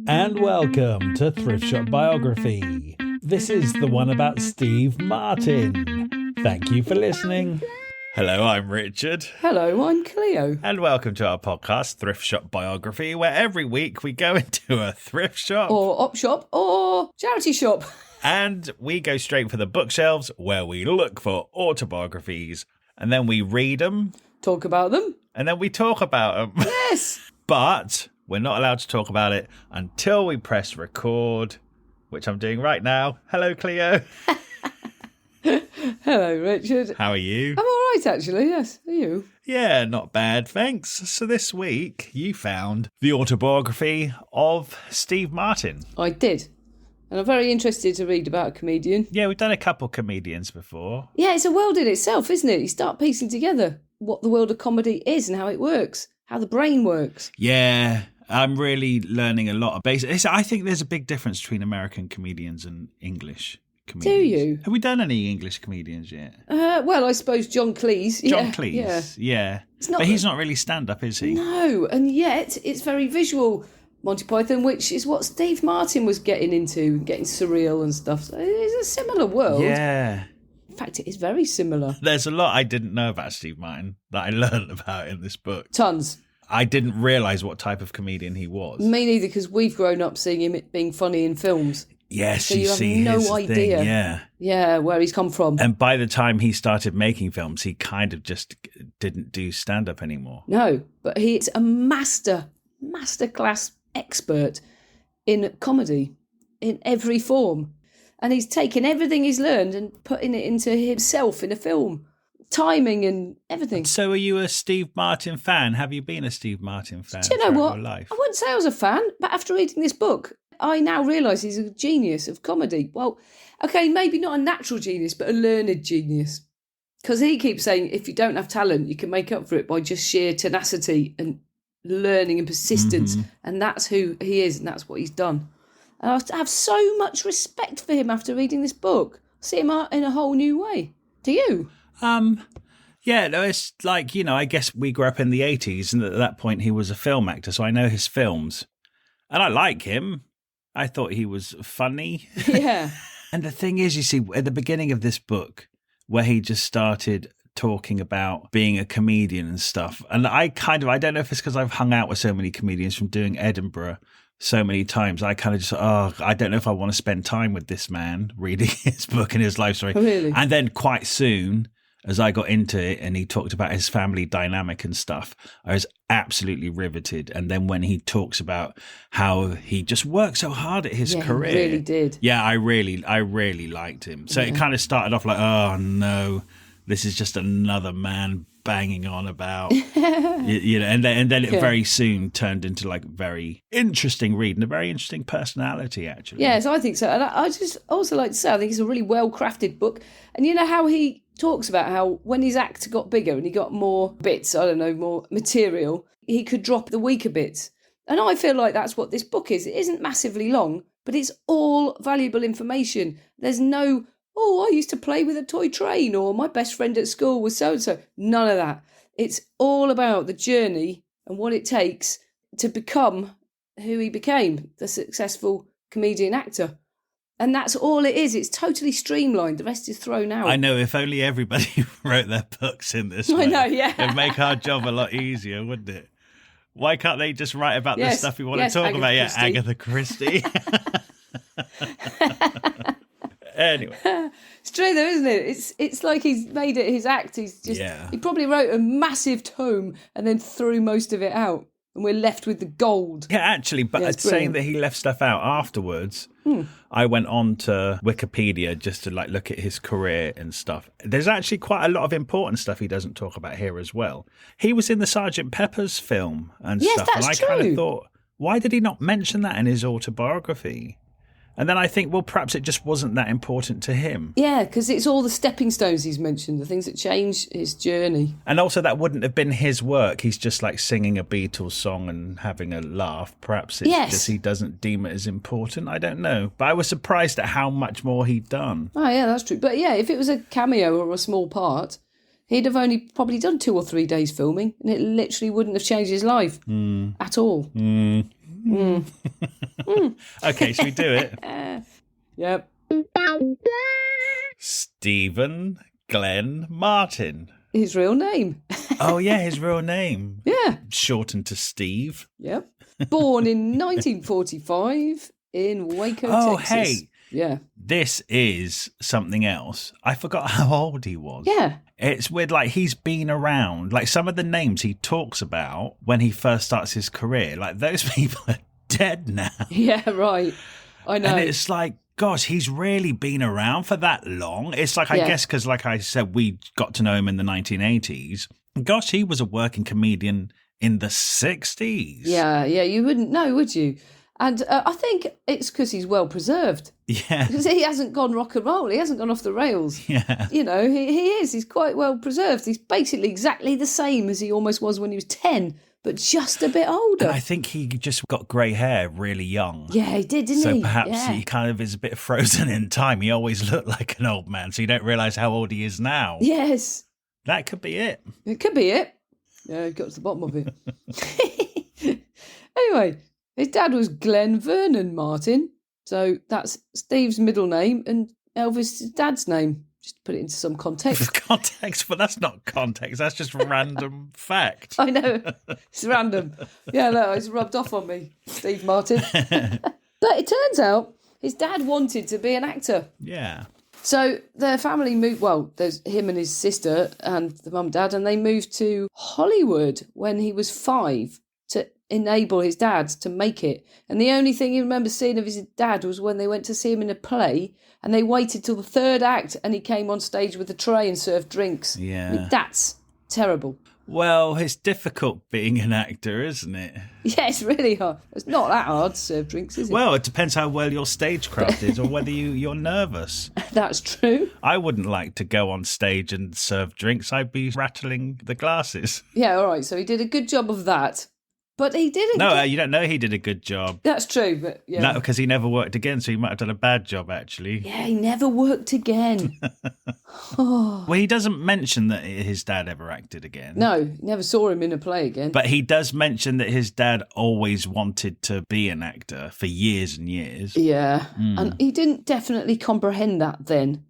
And welcome to Thrift Shop Biography. This is the one about Steve Martin. Thank you for listening. Hello, I'm Richard. Hello, I'm Cleo. And welcome to our podcast, Thrift Shop Biography, where every week we go into a thrift shop. Or op shop, or charity shop. And we go straight for the bookshelves where we look for autobiographies. And then we read them. Talk about them. And then we talk about them. Yes. But we're not allowed to talk about it until we press record, which I'm doing right now. Hello, Cleo. Hello, Richard. How are you? I'm all right, actually, yes. Are you? Yeah, not bad, thanks. So this week, you found the autobiography of Steve Martin. I did. And I'm very interested to read about a comedian. Yeah, we've done a couple comedians before. Yeah, it's a world in itself, isn't it? You start piecing together what the world of comedy is and how it works, how the brain works. Yeah, I'm really learning a lot of basics. I think there's a big difference between American comedians and English comedians. Do you? Have we done any English comedians yet? Well, I suppose John Cleese. John Cleese, yeah. But he's not really stand-up, is he? No, and yet it's very visual. Monty Python, which is what Steve Martin was getting into, getting surreal and stuff. So it's a similar world. Yeah. In fact, it is very similar. There's a lot I didn't know about Steve Martin that I learned about in this book. Tons. I didn't realise what type of comedian he was. Me neither, because we've grown up seeing him being funny in films. Yes, so you see have no his idea. Thing, yeah. Yeah, where he's come from. And by the time he started making films, he kind of just didn't do stand-up anymore. No, but he's a masterclass expert in comedy in every form. And he's taken everything he's learned and putting it into himself in a film. Timing and everything. So are you a Steve Martin fan? Have you been a Steve Martin fan? Do you know what? Your life? I wouldn't say I was a fan, but after reading this book, I now realise he's a genius of comedy. Well, okay, maybe not a natural genius, but a learned genius. Because he keeps saying if you don't have talent, you can make up for it by just sheer tenacity and learning and persistence. Mm-hmm. And that's who he is, and that's what he's done. And I have so much respect for him after reading this book. I see him in a whole new way. Do you? Yeah, no, it's like, I guess we grew up in the 80s, and at that point he was a film actor, so I know his films. And I like him. I thought he was funny. Yeah. And the thing is, you see, at the beginning of this book, where he just started talking about being a comedian and stuff, and I don't know if it's because I've hung out with so many comedians from doing Edinburgh so many times, I kind of just, I don't know if I want to spend time with this man reading his book and his life story. Oh, really? And then quite soon, as I got into it and he talked about his family dynamic and stuff, I was absolutely riveted. And then when he talks about how he just worked so hard at his career. He really did. Yeah, I really liked him. So it kind of started off like, oh no, this is just another man banging on about, and then it very soon turned into like very interesting read and a very interesting personality, actually. Yes, I think so. And I just also like to say, I think it's a really well-crafted book. And you know how he talks about how when his act got bigger and he got more bits, more material, he could drop the weaker bits. And I feel like that's what this book is. It isn't massively long, but it's all valuable information. There's no, I used to play with a toy train, or my best friend at school was so-and-so. None of that. It's all about the journey and what it takes to become who he became, the successful comedian actor. And that's all it is. It's totally streamlined. The rest is thrown out. I know, if only everybody wrote their books in this way. I know, yeah. It'd make our job a lot easier, wouldn't it? Why can't they just write about the stuff we want to talk about? Christie. Yeah, Agatha Christie. Anyway. It's true though, isn't it? It's like he's made it his act. He probably wrote a massive tome and then threw most of it out. And we're left with the gold. Yeah, actually, but saying that he left stuff out afterwards, I went on to Wikipedia just to look at his career and stuff. There's actually quite a lot of important stuff he doesn't talk about here as well. He was in the Sgt. Pepper's film and stuff. That's and I kind of thought, why did he not mention that in his autobiography? And then I think, well, perhaps it just wasn't that important to him. Yeah, because it's all the stepping stones he's mentioned, the things that changed his journey. And also that wouldn't have been his work. He's just singing a Beatles song and having a laugh. Perhaps it's just he doesn't deem it as important. I don't know. But I was surprised at how much more he'd done. Oh, yeah, that's true. But yeah, if it was a cameo or a small part, he'd have only probably done 2 or 3 days filming, and it literally wouldn't have changed his life at all. Okay, should we do it? Yep. Stephen Glenn Martin. His real name. Oh, yeah, his real name. Yeah. Shortened to Steve. Yep. Born in 1945 in Waco, Oh, Texas. hey. Yeah. This is something else. I forgot how old he was. Yeah. It's weird, like he's been around. Like some of the names he talks about when he first starts his career, like those people are dead now. Yeah, right. I know. And it's like, gosh, he's really been around for that long. It's like, I guess, because like I said, we got to know him in the 1980s. Gosh, he was a working comedian in the 60s. Yeah, you wouldn't know, would you? And I think it's because he's well preserved. Yeah. Because he hasn't gone rock and roll. He hasn't gone off the rails. Yeah. You know, he is. He's quite well preserved. He's basically exactly the same as he almost was when he was 10, but just a bit older. And I think he just got grey hair really young. Yeah, he did, didn't he? So perhaps he kind of is a bit frozen in time. He always looked like an old man, so you don't realise how old he is now. Yes. That could be it. It could be it. Yeah, got to the bottom of it. Anyway, his dad was Glenn Vernon Martin. So that's Steve's middle name and Elvis' dad's name. Just to put it into some context. Context, but that's not context. That's just random fact. I know. It's random. Yeah, no, it's rubbed off on me, Steve Martin. But it turns out his dad wanted to be an actor. Yeah. So their family moved, well, there's him and his sister and the mum and dad, and they moved to Hollywood when he was 5 to enable his dad to make it. And the only thing he remembers seeing of his dad was when they went to see him in a play and they waited till the third act and he came on stage with a tray and served drinks. Yeah. I mean, that's terrible. Well, it's difficult being an actor, isn't it? Yeah, it's really hard. It's not that hard to serve drinks, is it? Well, it depends how well your stagecraft is or whether you're nervous. That's true. I wouldn't like to go on stage and serve drinks. I'd be rattling the glasses. Yeah, all right. So he did a good job of that. But he didn't. No, you don't know he did a good job. That's true, but yeah. No, because he never worked again, so he might have done a bad job, actually. Yeah, he never worked again. Well, he doesn't mention that his dad ever acted again. No, never saw him in a play again. But he does mention that his dad always wanted to be an actor for years and years. Yeah, and he didn't definitely comprehend that then,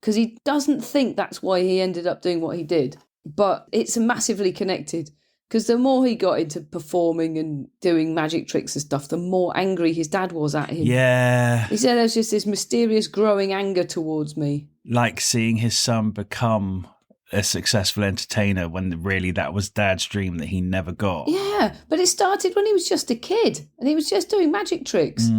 because he doesn't think that's why he ended up doing what he did. But it's massively connected. Because the more he got into performing and doing magic tricks and stuff, the more angry his dad was at him. Yeah. He said there's just this mysterious growing anger towards me. Like seeing his son become a successful entertainer when really that was dad's dream that he never got. Yeah, but it started when he was just a kid and he was just doing magic tricks.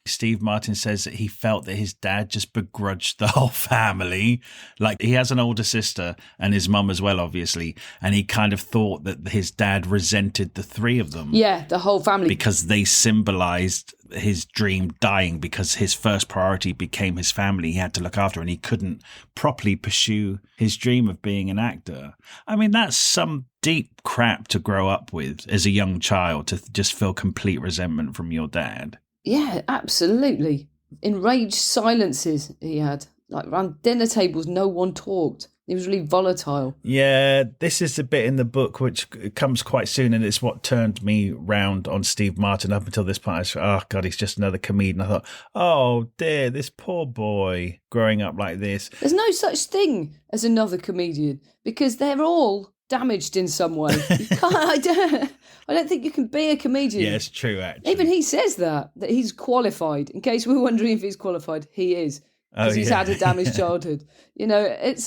Steve Martin says that he felt that his dad just begrudged the whole family. Like, he has an older sister and his mum as well, obviously. And he kind of thought that his dad resented the three of them. Yeah, the whole family. Because they symbolised his dream dying, because his first priority became his family he had to look after, and he couldn't properly pursue his dream of being an actor. I mean, that's some deep crap to grow up with as a young child, to just feel complete resentment from your dad. Yeah, absolutely. Enraged silences he had. Like around dinner tables, no one talked. He was really volatile. Yeah, this is the bit in the book which comes quite soon, and it's what turned me round on Steve Martin. Up until this point, I was, oh, God, he's just another comedian. I thought, oh, dear, this poor boy growing up like this. There's no such thing as another comedian, because they're all damaged in some way. You can't, I don't think you can be a comedian. Yeah, it's true, actually. Even he says that he's qualified. In case we're wondering if he's qualified, he is. Because he's had a damaged childhood. You know, it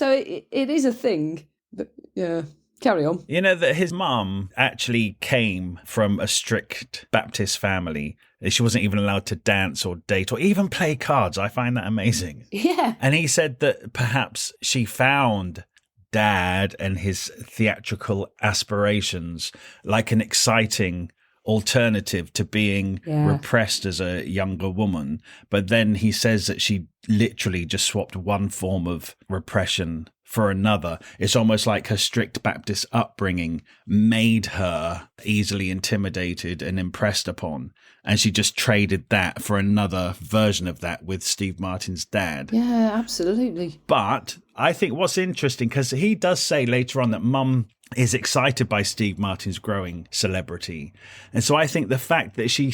is a thing. But yeah, carry on. You know that his mum actually came from a strict Baptist family. She wasn't even allowed to dance or date or even play cards. I find that amazing. Yeah. And he said that perhaps she found Dad and his theatrical aspirations like an exciting alternative to being repressed as a younger woman. But then he says that she literally just swapped one form of repression for another. It's almost like her strict Baptist upbringing made her easily intimidated and impressed upon. And she just traded that for another version of that with Steve Martin's dad. Yeah, absolutely. But I think what's interesting, because he does say later on that Mum is excited by Steve Martin's growing celebrity. And so I think the fact that she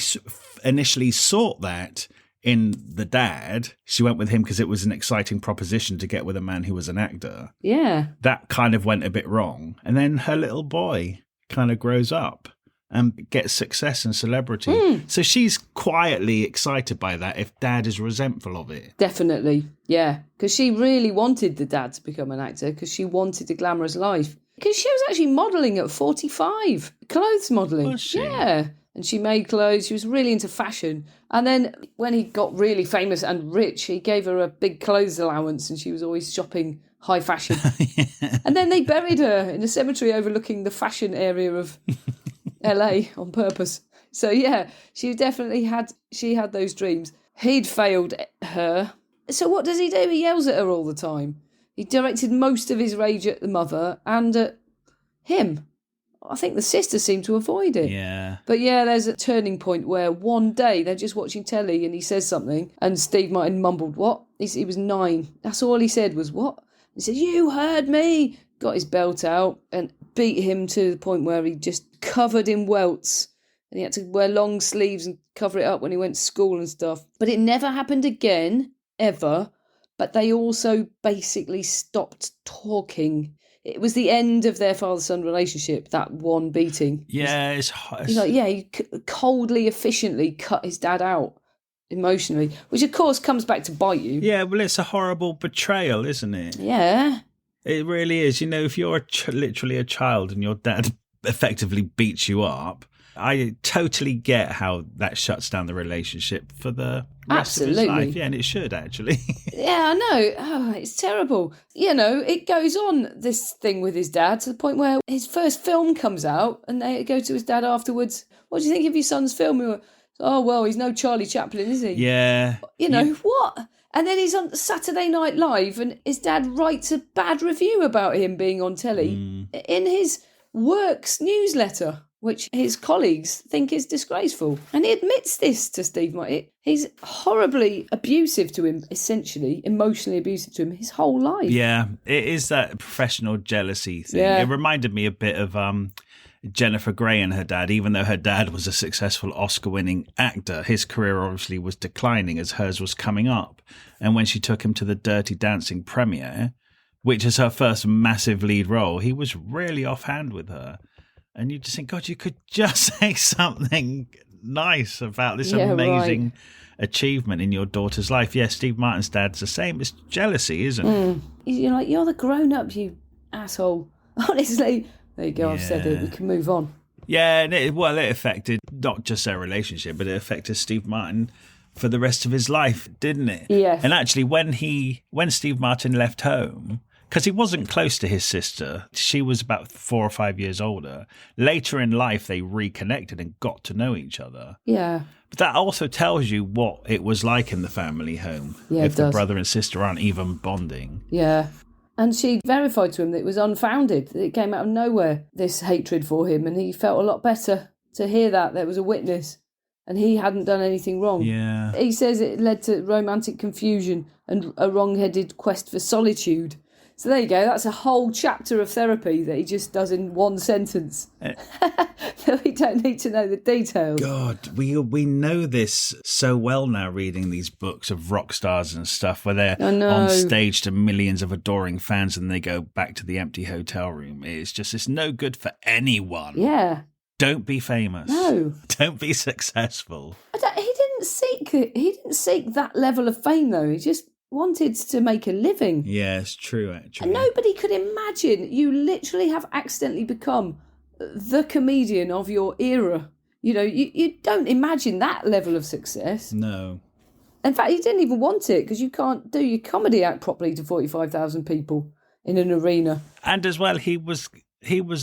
initially sought that in the dad, she went with him because it was an exciting proposition to get with a man who was an actor. Yeah. That kind of went a bit wrong. And then her little boy kind of grows up and gets success and celebrity. So she's quietly excited by that if dad is resentful of it. Definitely, yeah. Because she really wanted the dad to become an actor because she wanted a glamorous life. Because she was actually modelling at 45, clothes modelling. Was she? Yeah. And she made clothes. She was really into fashion. And then when he got really famous and rich, he gave her a big clothes allowance and she was always shopping high fashion. Yeah. And then they buried her in a cemetery overlooking the fashion area of LA on purpose. So yeah, she definitely had those dreams. He'd failed her. So what does he do? He yells at her all the time. He directed most of his rage at the mother and at him. I think the sister seemed to avoid it. Yeah. But yeah, there's a turning point where one day they're just watching telly and he says something and Steve Martin mumbled, what? He was 9. That's all he said was, what? He said, you heard me. Got his belt out and beat him to the point where he just covered in welts. And he had to wear long sleeves and cover it up when he went to school and stuff. But it never happened again, ever. But they also basically stopped talking. It was the end of their father-son relationship, that one beating. Yeah, He's like, yeah, he coldly, efficiently cut his dad out emotionally, which of course comes back to bite you. Yeah, well, it's a horrible betrayal, isn't it? Yeah. It really is. You know, if you're literally a child and your dad effectively beats you up, I totally get how that shuts down the relationship for the rest of his life. Yeah, and it should, actually. Yeah, I know. Oh, it's terrible. You know, it goes on, this thing with his dad, to the point where his first film comes out and they go to his dad afterwards. What do you think of your son's film? He went, oh, well, he's no Charlie Chaplin, is he? Yeah. You know, what? And then he's on Saturday Night Live and his dad writes a bad review about him being on telly in his works newsletter, which his colleagues think is disgraceful. And he admits this to Steve Martin. He's horribly abusive to him, essentially, emotionally abusive to him his whole life. Yeah, it is that professional jealousy thing. Yeah. It reminded me a bit of Jennifer Grey and her dad. Even though her dad was a successful Oscar-winning actor, his career obviously was declining as hers was coming up. And when she took him to the Dirty Dancing premiere, which is her first massive lead role, he was really offhand with her. And you just think, God, you could just say something nice about this amazing achievement in your daughter's life. Yeah, Steve Martin's dad's the same. It's jealousy, isn't it? You're like, you're the grown-up, you asshole. Honestly. There you go, I've said it. We can move on. Yeah, and it affected not just their relationship, but it affected Steve Martin for the rest of his life, didn't it? Yeah. And actually, when Steve Martin left home, because he wasn't close to his sister, she was about 4 or 5 years older. Later in life, they reconnected and got to know each other. Yeah. But that also tells you what it was like in the family home. Yeah, if the brother and sister aren't even bonding. Yeah. And she verified to him that it was unfounded, that it came out of nowhere, this hatred for him, and he felt a lot better to hear that there was a witness and he hadn't done anything wrong. Yeah. He says it led to romantic confusion and a wrong-headed quest for solitude. So there you go, that's a whole chapter of therapy that he just does in one sentence. We don't need to know the details. God, we know this so well now, reading these books of rock stars and stuff where they're on stage to millions of adoring fans and they go back to the empty hotel room. It's no good for anyone. Yeah. Don't be famous. No. Don't be successful. He didn't seek that level of fame, though. He just wanted to make a living. Yeah, it's true, actually. And nobody could imagine you literally have accidentally become the comedian of your era. You know, you don't imagine that level of success. No. In fact, you didn't even want it because you can't do your comedy act properly to 45,000 people in an arena. And as well, he was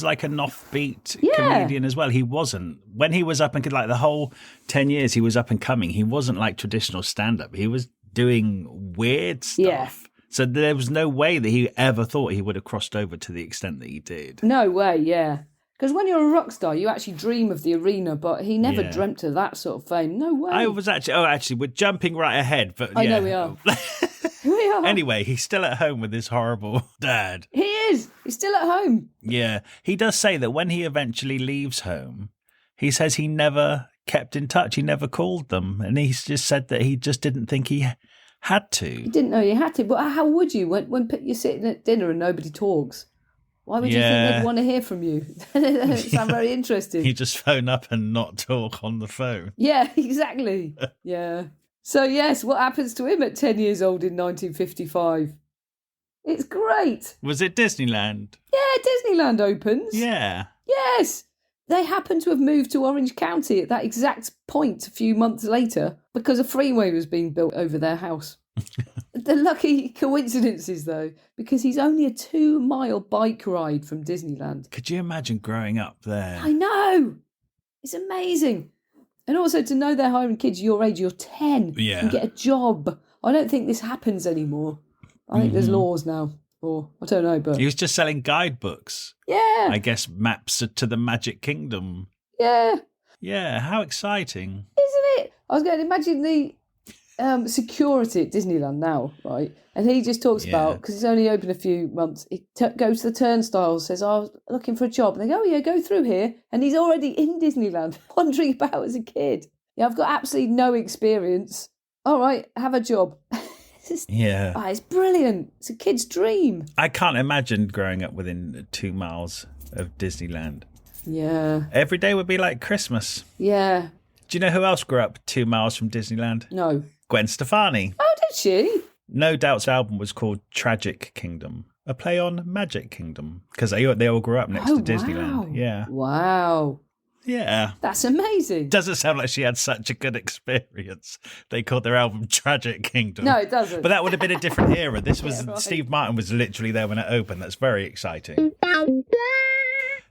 like an offbeat comedian as well. He wasn't. When he was up and like the whole 10 years he was up and coming, he wasn't like traditional stand-up. He was doing weird stuff. Yeah. So there was no way that he ever thought he would have crossed over to the extent that he did. No way, yeah. Because when you're a rock star, you actually dream of the arena, but he never dreamt of that sort of fame. No way. I was actually, we're jumping right ahead. But I know we are. We are. Anyway, he's still at home with his horrible dad. He is. He's still at home. Yeah. He does say that when he eventually leaves home, he says he never kept in touch. He never called them. And he's just said that he just didn't think he had to. You didn't know you had to. But how would you when you're sitting at dinner and nobody talks? Why would you think they'd want to hear from you? That doesn't sound very interesting. You just phone up and not talk on the phone. Yeah, exactly. Yeah. So, yes, what happens to him at 10 years old in 1955? It's great. Was it Disneyland? Yeah, Disneyland opens. Yeah. Yes. They happen to have moved to Orange County at that exact point a few months later because a freeway was being built over their house. The lucky coincidences, though, because he's only a 2-mile bike ride from Disneyland. Could you imagine growing up there? I know. It's amazing. And also to know they're hiring kids your age, you're 10. Yeah. And get a job. I don't think this happens anymore. I think there's laws now. Or, I don't know, but... He was just selling guidebooks. Yeah. I guess maps to the Magic Kingdom. Yeah. Yeah, how exciting. Isn't it? I was going to imagine the security at Disneyland now, right? And he just talks about, because it's only open a few months, he goes to the turnstiles, says, I was looking for a job. And they go, oh, yeah, go through here. And he's already in Disneyland, wandering about as a kid. Yeah, I've got absolutely no experience. All right, have a job. It's brilliant. It's a kid's dream. I can't imagine growing up within 2 miles of Disneyland. Yeah. Every day would be like Christmas. Yeah. Do you know who else grew up 2 miles from Disneyland? No. Gwen Stefani. Oh, did she? No Doubt's album was called Tragic Kingdom, a play on Magic Kingdom, because they all grew up next to Disneyland. Wow. Yeah. Wow. Yeah. That's amazing. Doesn't sound like she had such a good experience. They called their album Tragic Kingdom. No, it doesn't. But that would have been a different era. This was right. Steve Martin was literally there when it opened. That's very exciting.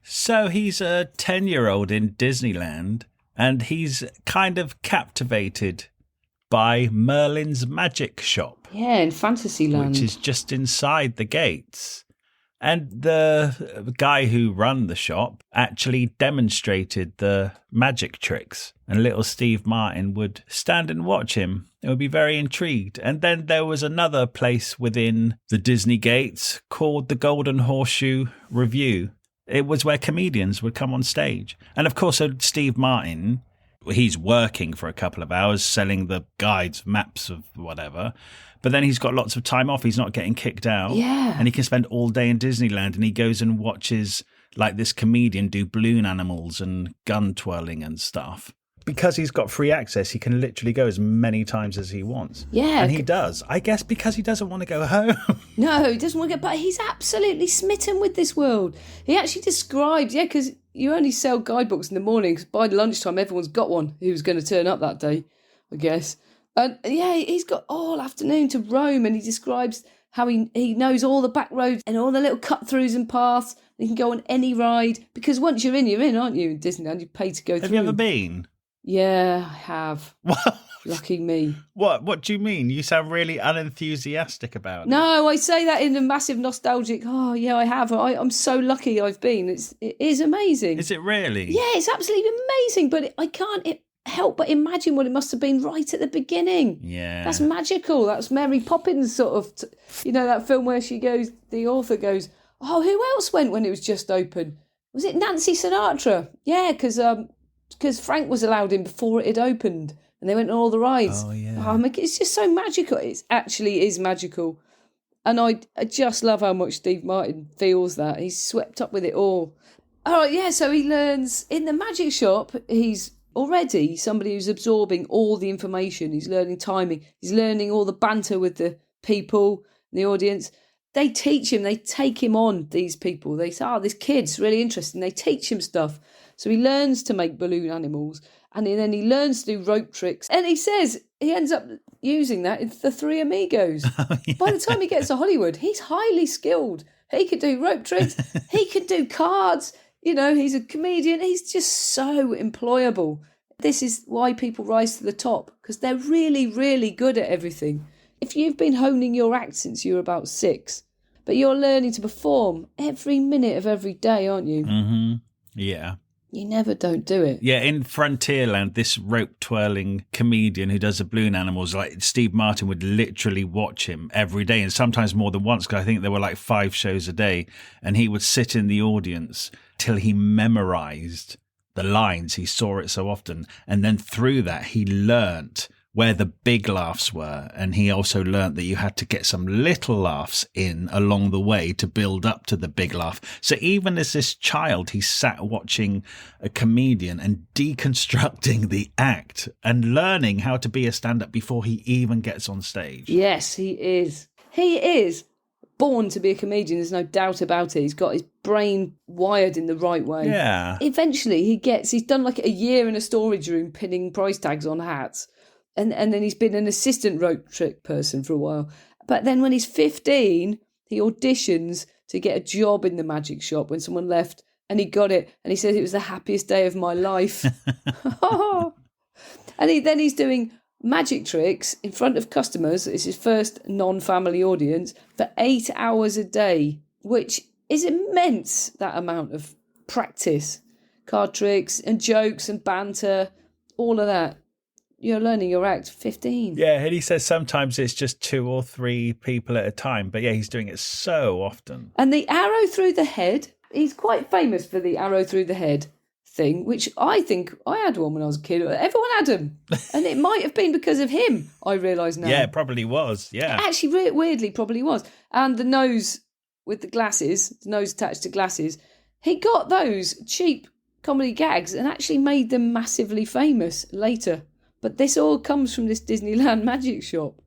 So he's a 10-year-old in Disneyland, and he's kind of captivated by Merlin's magic shop. Yeah, in Fantasyland. Which is just inside the gates. And the guy who ran the shop actually demonstrated the magic tricks. And little Steve Martin would stand and watch him. And would be very intrigued. And then there was another place within the Disney gates called the Golden Horseshoe Review. It was where comedians would come on stage. And of course, so Steve Martin, he's working for a couple of hours, selling the guides, maps of whatever. But then he's got lots of time off. He's not getting kicked out. Yeah. And he can spend all day in Disneyland. And he goes and watches like this comedian do balloon animals and gun twirling and stuff. Because he's got free access, he can literally go as many times as he wants. Yeah. And he does. I guess because he doesn't want to go home. No, he doesn't want to go, but he's absolutely smitten with this world. He actually describes, because you only sell guidebooks in the morning, 'cause by lunchtime everyone's got one who's going to turn up that day, I guess. And he's got all afternoon to roam, and he describes how he knows all the back roads and all the little cut-throughs and paths. You can go on any ride, because once you're in, aren't you, in Disneyland? You pay to go through. Have you ever been? Yeah, I have. Lucky me. What do you mean? You sound really unenthusiastic about it. No, I say that in a massive nostalgic, oh, yeah, I have. I'm so lucky I've been. It is amazing. Is it really? Yeah, it's absolutely amazing, but I can't help but imagine what it must have been right at the beginning. Yeah. That's magical. That's Mary Poppins sort of, that film where the author goes, oh, who else went when it was just open? Was it Nancy Sinatra? Yeah, because Frank was allowed in before it had opened, and they went on all the rides. Oh, yeah. It's just so magical. It actually is magical. And I just love how much Steve Martin feels that. He's swept up with it all. All right, yeah, so he learns in the magic shop, he's already somebody who's absorbing all the information. He's learning timing. He's learning all the banter with the people, the audience. They teach him, they take him on, these people. They say, this kid's really interesting. They teach him stuff. So he learns to make balloon animals, and then he learns to do rope tricks. And he says he ends up using that in The Three Amigos. Oh, yeah. By the time he gets to Hollywood, he's highly skilled. He could do rope tricks. He could do cards. He's a comedian. He's just so employable. This is why people rise to the top, because they're really, really good at everything. If you've been honing your act since you were about 6, but you're learning to perform every minute of every day, aren't you? Mm-hmm. Yeah. You never don't do it. Yeah, in Frontierland, this rope-twirling comedian who does the balloon animals, like Steve Martin would literally watch him every day, and sometimes more than once, because I think there were like 5 shows a day, and he would sit in the audience till he memorized the lines. He saw it so often, and then through that, he learnt where the big laughs were, and he also learnt that you had to get some little laughs in along the way to build up to the big laugh. So even as this child, he sat watching a comedian and deconstructing the act and learning how to be a stand-up before he even gets on stage. Yes, he is. He is born to be a comedian, there's no doubt about it. He's got his brain wired in the right way. Yeah. Eventually he's done like a year in a storage room pinning price tags on hats. And then he's been an assistant rope trick person for a while. But then when he's 15, he auditions to get a job in the magic shop when someone left, and he got it. And he says it was the happiest day of my life. And he's doing magic tricks in front of customers. It's his first non-family audience for 8 hours a day, which is immense, that amount of practice. Card tricks and jokes and banter, all of that. You're learning your act 15. Yeah, and he says sometimes it's just 2 or 3 people at a time. But yeah, he's doing it so often. And the arrow through the head, he's quite famous for the arrow through the head thing, which I think I had one when I was a kid. Everyone had them. And it might have been because of him, I realise now. Yeah, it probably was, yeah. It actually, weirdly, probably was. And the nose with the glasses, the nose attached to glasses, he got those cheap comedy gags and actually made them massively famous later. But this all comes from this Disneyland magic shop.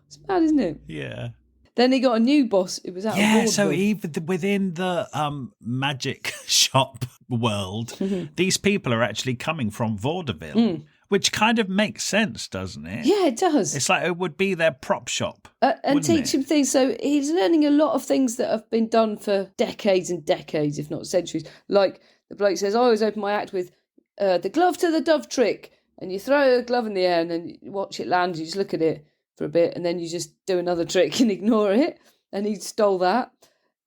It's bad, isn't it? Yeah. Then he got a new boss. It was out of vaudeville. So even within the magic shop world, these people are actually coming from vaudeville, which kind of makes sense, doesn't it? Yeah, it does. It's like it would be their prop shop. And teach him things. So he's learning a lot of things that have been done for decades and decades, if not centuries. Like the bloke says, I always open my act with the glove to the dove trick. And you throw a glove in the air and then you watch it land. You just look at it for a bit and then you just do another trick and ignore it. And he stole that.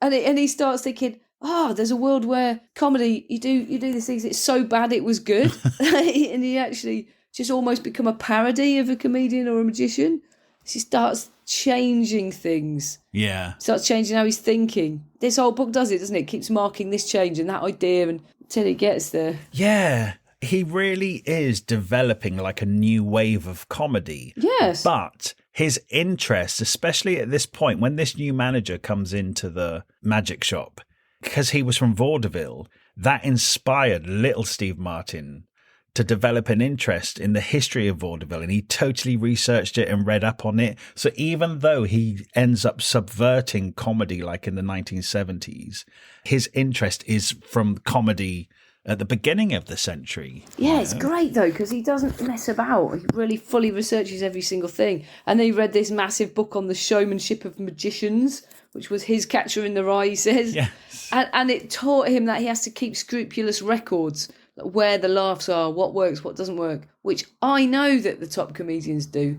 And he starts thinking, there's a world where comedy, you do these things, it's so bad it was good. And he actually just almost become a parody of a comedian or a magician. He starts changing things. Yeah. Starts changing how he's thinking. This whole book does it, doesn't it? Keeps marking this change and that idea until it gets there. Yeah. He really is developing like a new wave of comedy. Yes. But his interest, especially at this point, when this new manager comes into the magic shop, because he was from vaudeville, that inspired little Steve Martin to develop an interest in the history of vaudeville. And he totally researched it and read up on it. So even though he ends up subverting comedy like in the 1970s, his interest is from comedy at the beginning of the century. Yeah, it's great though, because he doesn't mess about. He really fully researches every single thing. And then he read this massive book on the showmanship of magicians, which was his Catcher in the Rye, he says. Yes. And it taught him that he has to keep scrupulous records, where the laughs are, what works, what doesn't work, which I know that the top comedians do.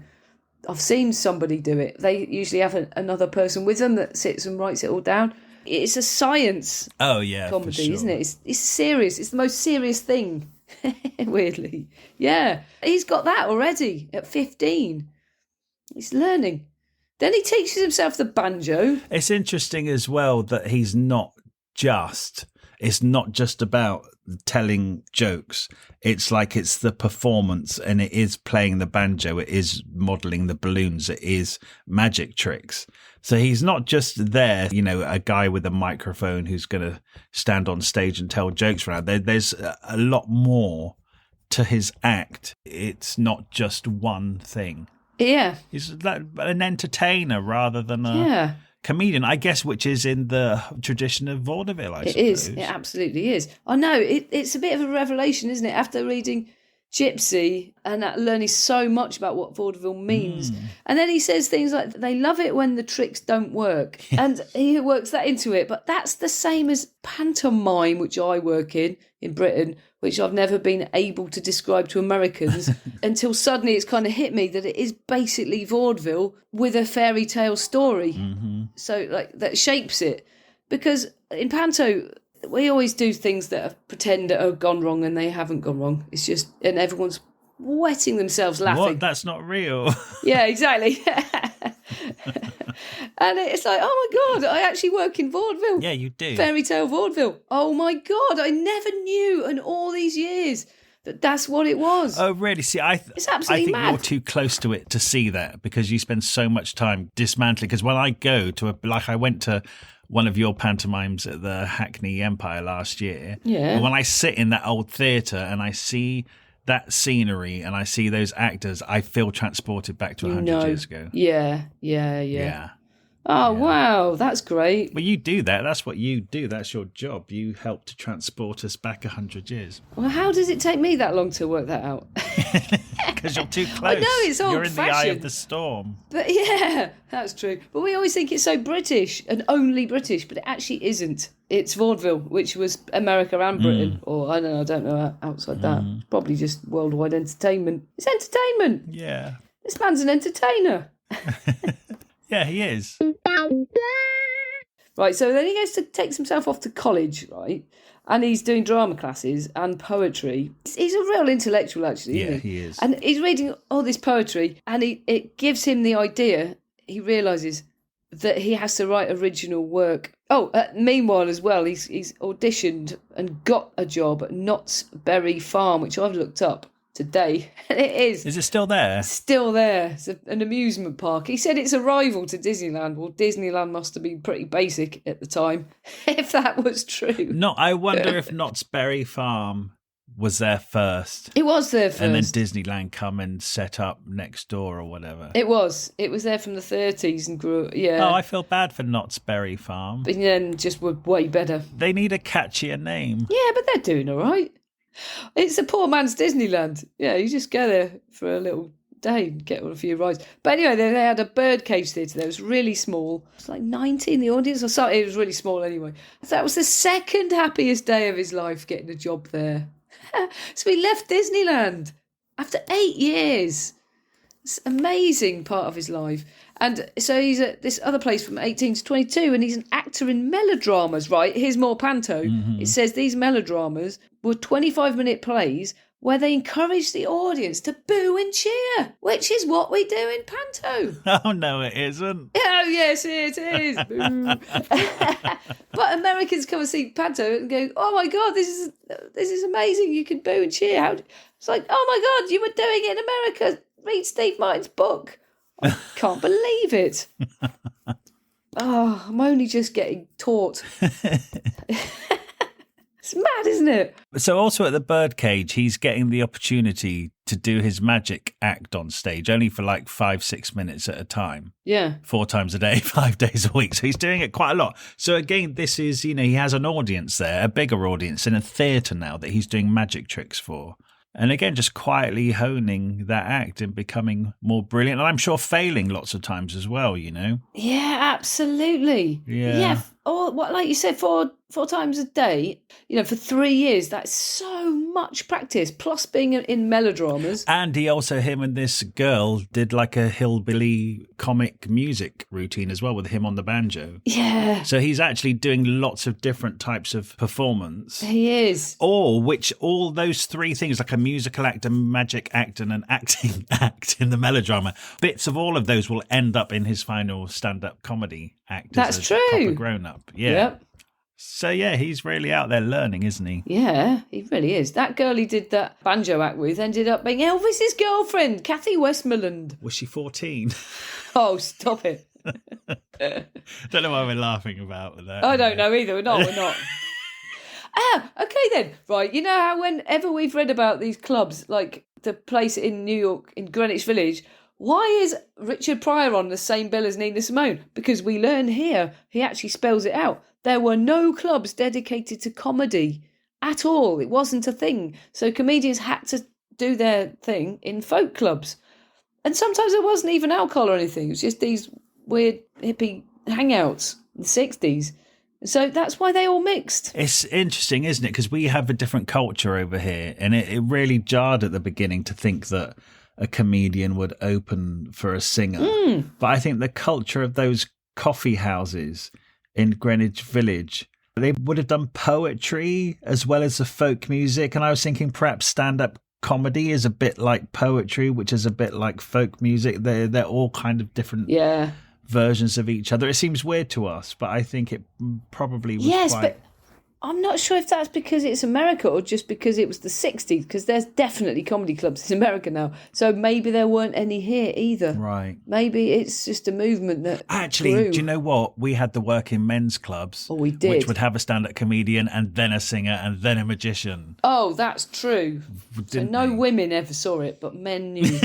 I've seen somebody do it. They usually have another person with them that sits and writes it all down. It's a science comedy, sure. Isn't it? It's serious. It's the most serious thing, weirdly. Yeah, he's got that already at 15. He's learning. Then he teaches himself the banjo. It's interesting as well that it's not just about telling jokes. It's like it's the performance, and it is playing the banjo, it is modelling the balloons, it is magic tricks. So he's not just there, a guy with a microphone who's going to stand on stage and tell jokes around. There's a lot more to his act. It's not just one thing. Yeah. He's like an entertainer rather than a comedian, I guess, which is in the tradition of vaudeville, I suppose. It is. It absolutely is. I know. It's a bit of a revelation, isn't it? After reading Gypsy and learning so much about what vaudeville means. And then he says things like, they love it when the tricks don't work. And he works that into it. But that's the same as pantomime, which I work in Britain, which I've never been able to describe to Americans until suddenly it's kind of hit me that it is basically vaudeville with a fairy tale story. So like that shapes it. Because in panto, we always do things that pretend that have gone wrong and they haven't gone wrong. It's just, and everyone's wetting themselves laughing. What? That's not real. Yeah, exactly. And it's like, oh my God, I actually work in vaudeville. Yeah, you do. Fairy tale vaudeville. Oh my God, I never knew in all these years that's what it was. Oh, really? See, It's absolutely think mad. you're too close to it to see that, because you spend so much time dismantling. Because when I go to I went to one of your pantomimes at the Hackney Empire last year. Yeah. And when I sit in that old theatre and I see that scenery and I see those actors, I feel transported back to 100 years ago. Yeah. Oh, wow, that's great. Well, you do that. That's what you do. That's your job. You help to transport us back 100 years. Well, how does it take me that long to work that out? Because you're too close. I know, it's You're in the eye old-fashioned. of the storm. But yeah, that's true. But we always think it's so British and only British, but it actually isn't. It's vaudeville, which was America and Britain, or I don't know outside that. It's probably just worldwide entertainment. It's entertainment. Yeah. This man's an entertainer. Yeah, he is. Right, so then he goes to takes himself off to college, right? And he's doing drama classes and poetry. He's a real intellectual, actually, isn't he? He is. And he's reading all this poetry, and it gives him the idea. He realises that he has to write original work. Oh, meanwhile as well, he's auditioned and got a job at Knott's Berry Farm, which I've looked up today. And it is. Is it still there? Still there. It's an amusement park. He said it's a rival to Disneyland. Well, Disneyland must have been pretty basic at the time, if that was true. No, I wonder if Knott's Berry Farm was there first. It was there first. And then Disneyland come and set up next door or whatever. It was there from the 30s and grew, yeah. Oh, I feel bad for Knott's Berry Farm. But then just were way better. They need a catchier name. Yeah, but they're doing all right. It's a poor man's Disneyland. Yeah, you just go there for a little day and get on a few rides. But anyway, they had a birdcage theatre there. It was really small. It was like 90 in the audience or something. It was really small anyway. That was the second happiest day of his life, getting a job there. So he left Disneyland after 8 years. It's an amazing part of his life. And so he's at this other place from 18 to 22, and he's an actor in melodramas, right? Here's more panto. It says these melodramas were 25-minute plays where they encourage the audience to boo and cheer, which is what we do in panto. Oh, no, it isn't. Oh, yes, it is. Boo. But Americans come and see panto and go, oh, my God, this is amazing. You can boo and cheer. It's like, oh, my God, you were doing it in America. Read Steve Martin's book. I can't believe it. Oh, I'm only just getting taught. It's mad, isn't it? So also at the Birdcage, he's getting the opportunity to do his magic act on stage, only for like 5-6 minutes at a time. Yeah. 4 times a day, 5 days a week. So he's doing it quite a lot. So again, this is, he has an audience there, a bigger audience in a theatre now that he's doing magic tricks for. And again, just quietly honing that act and becoming more brilliant. And I'm sure failing lots of times as well, Yeah, absolutely. Yeah. Or what, like you said, four times a day, for 3 years. That's so much practice. Plus being in melodramas. And him and this girl did like a hillbilly comic music routine as well with him on the banjo. Yeah. So he's actually doing lots of different types of performance. He is. All those 3 things, like a musical act, a magic act, and an acting act in the melodrama, bits of all of those will end up in his final stand-up comedy act. That's as a true. Proper grown-up. Yeah. Yep. So yeah, he's really out there learning, isn't he? Yeah, he really is. That girl he did that banjo act with ended up being Elvis's girlfriend, Kathy Westmoreland. Was she 14? Oh, stop it. Don't know why we're laughing about that. I don't know either. We're not. Okay then. Right, you know how whenever we've read about these clubs, like the place in New York, in Greenwich Village, why is Richard Pryor on the same bill as Nina Simone? Because we learn here, he actually spells it out. There were no clubs dedicated to comedy at all. It wasn't a thing. So comedians had to do their thing in folk clubs. And sometimes there wasn't even alcohol or anything. It was just these weird hippie hangouts in the 60s. So that's why they all mixed. It's interesting, isn't it? Because we have a different culture over here. And it really jarred at the beginning to think that a comedian would open for a singer. But I think the culture of those coffee houses in Greenwich Village They would have done poetry as well as the folk music. And I was thinking perhaps stand-up comedy is a bit like poetry, which is a bit like folk music. They're all kind of different versions of each other. It seems weird to us, but I think it probably was but I'm not sure if that's because it's America or just because it was the 60s, because there's definitely comedy clubs in America now. So maybe there weren't any here either. Right. Maybe it's just a movement that Actually, grew. do you know what? We had the working men's clubs. Oh, we did. Which would have a stand-up comedian and then a singer and then a magician. Oh, that's true. So no women ever saw it, but men knew.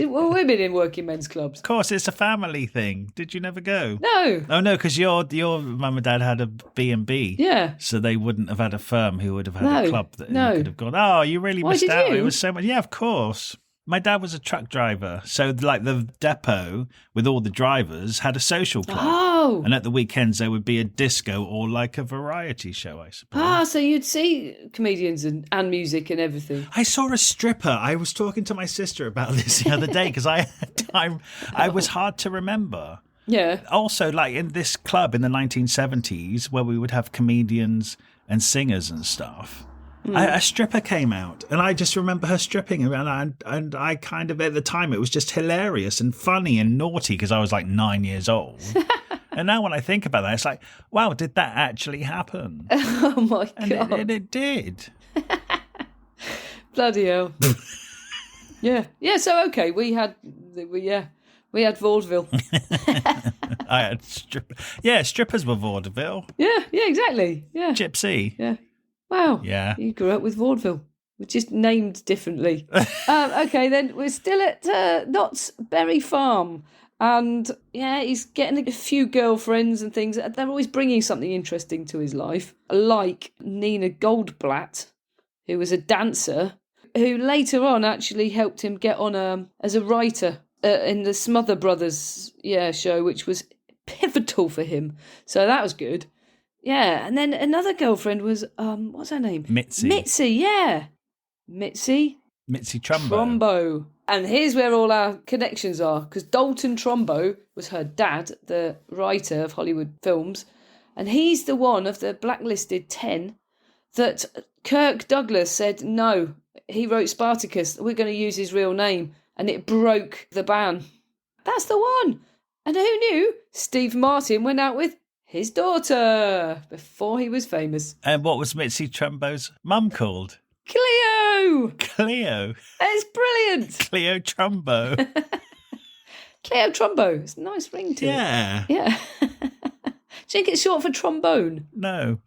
Were women in working men's clubs? Of course, it's a family thing. Did you never go? No. Oh, no, because your mum and dad had a B&B. Yeah. So they wouldn't have had a firm who would have had a club that you could have gone, oh, you really Why missed did out. you? It was so much. Yeah, of course. My dad was a truck driver. So like the depot with all the drivers had a social club. Oh. And at the weekends there would be a disco or like a variety show, I suppose. So you'd see comedians and music and everything. I saw a stripper. I was talking to my sister about this the other day because I had time. I was hard to remember. Yeah. Also, like in this club in the 1970s where we would have comedians and singers and stuff, a stripper came out and I just remember her stripping and I kind of, at the time, it was just hilarious and funny and naughty because I was like 9 years old. And now when I think about that, it's like, wow, did that actually happen? Oh, my God. And it did. Bloody hell. Yeah. Yeah, so, okay, we had vaudeville. I had strippers were vaudeville. Yeah, exactly. Yeah. Gypsy. Yeah. Wow. Yeah. You grew up with vaudeville. We're just named differently. Okay, then we're still at Knott's Berry Farm. And, he's getting a few girlfriends and things. They're always bringing something interesting to his life. Like Nina Goldblatt, who was a dancer, who later on actually helped him get on as a writer in the Smother Brothers show, which was pivotal for him. So that was good. Yeah, and then another girlfriend was, what's her name? Mitzi. Mitzi, yeah. Mitzi Trumbo. And here's where all our connections are, because Dalton Trumbo was her dad, the writer of Hollywood films, and he's the one of the blacklisted 10 that Kirk Douglas said, no, he wrote Spartacus, we're going to use his real name, and it broke the ban. That's the one. And who knew? Steve Martin went out with his daughter before he was famous. And what was Mitzi Trumbo's mum called? Cleo! It's brilliant! Cleo Trumbo. Cleo Trumbo. It's a nice ring to it. Yeah. Do you think it's short for trombone? No.